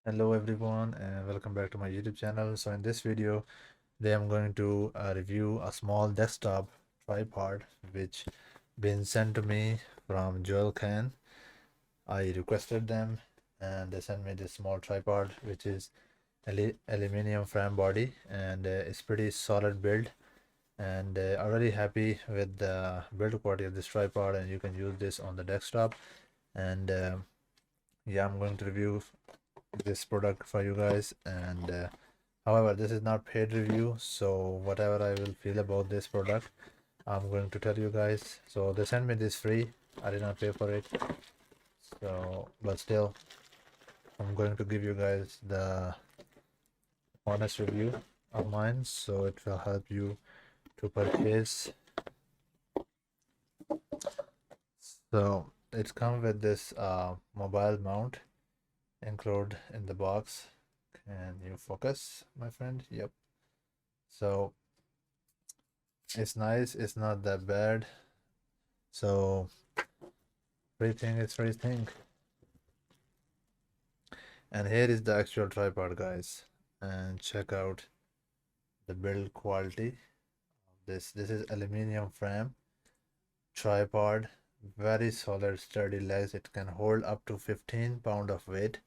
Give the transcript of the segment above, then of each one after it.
Hello everyone and welcome back to my YouTube channel. So in this video, today I'm going to review a small desktop tripod which been sent to me from Joilcan. I requested them and they sent me this small tripod which is aluminum frame body and it's pretty solid build, and I'm really happy with the build quality of this tripod, and you can use this on the desktop. And yeah, I'm going to review this product for you guys. And however, this is not paid review, so whatever I will feel about this product, I'm going to tell you guys. So they sent me this free. I did not pay for it. So, but still, I'm going to give you guys the honest review of mine, so it will help you to purchase. So it comes with this mobile mount included in the box. Can you focus, my friend? Yep. So it's nice, it's not that bad. So everything is everything. And here is the actual tripod, guys, and check out the build quality of this is aluminum frame tripod, very solid sturdy legs. It can hold up to 15 pound of weight.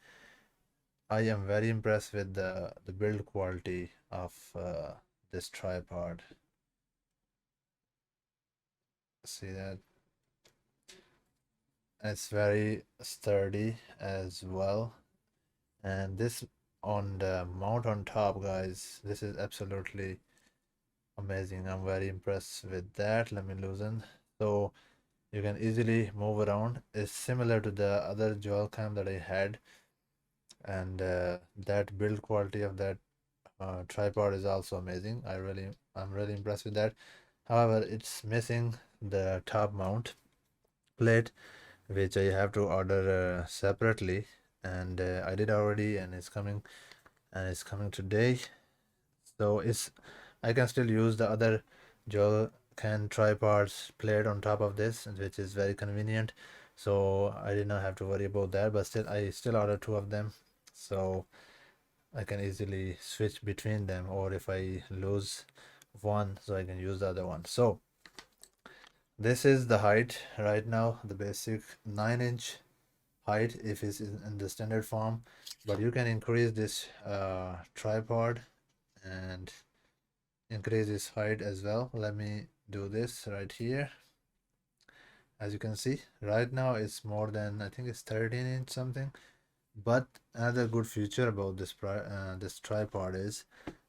I am very impressed with the build quality of this tripod. See that? It's very sturdy as well. And this on the mount on top, guys, this is absolutely amazing. I'm very impressed with that. Let me loosen. So you can easily move around. It's similar to the other Joilcan that I had, and that build quality of that tripod is also amazing. I'm really impressed with that. However, it's missing the top mount plate, which I have to order separately, and I did already, and it's coming today. So I can still use the other Joilcan tripods plate on top of this, which is very convenient. So I did not have to worry about that, but still I still order two of them, so I can easily switch between them, or if I lose one, so I can use the other one. So this is the height right now, the basic 9-inch height if it's in the standard form, but you can increase this tripod and increase its height as well. Let me do this right here. As you can see, right now it's more than, I think it's 13-inch something. But another good feature about this tripod is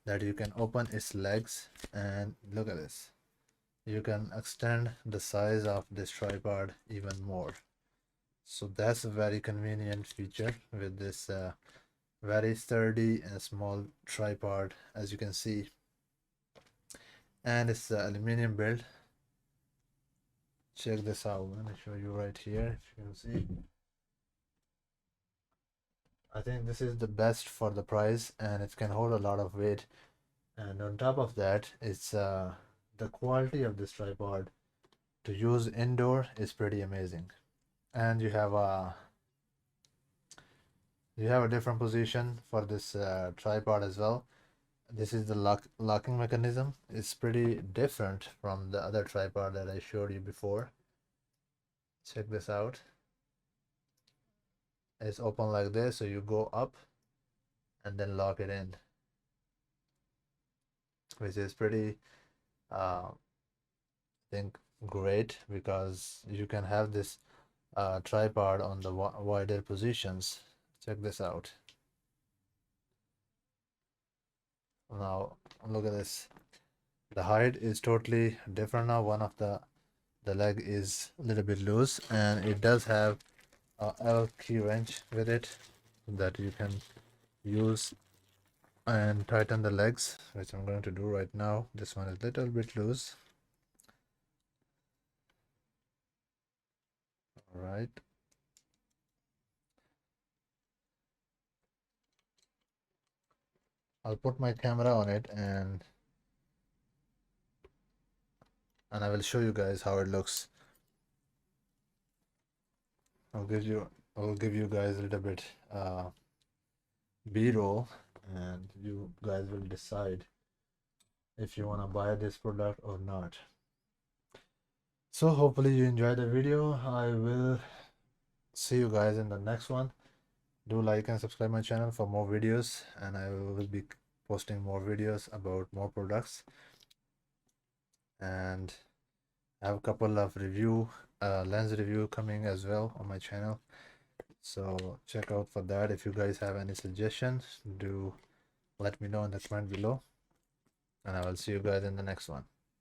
that you can open its legs, and look at this. You can extend the size of this tripod even more. So that's a very convenient feature with this very sturdy and small tripod, as you can see. And it's the aluminum build. Check this out. I'm gonna show you right here, if you can see. I think this is the best for the price, and it can hold a lot of weight. And on top of that, it's the quality of this tripod to use indoor is pretty amazing. And you have a different position for this tripod as well. This is the locking mechanism. It's pretty different from the other tripod that I showed you before. Check this out. It's open like this, so you go up and then lock it in, which is pretty I think great, because you can have this tripod on the wider positions. Check this out. Now look at this. The height is totally different now. One of the leg is a little bit loose, and it does have a L key wrench with it that you can use and tighten the legs, which I'm going to do right now. This one is a little bit loose. All right. I'll put my camera on it, and I will show you guys how it looks. I'll give you guys a little bit b-roll, and you guys will decide if you want to buy this product or not. So hopefully you enjoyed the video. I will see you guys in the next one. Do like and subscribe my channel for more videos, and I will be posting more videos about more products, and I have a couple of lens review coming as well on my channel, so check out for that. If you guys have any suggestions, do let me know in the comment below, and I will see you guys in the next one.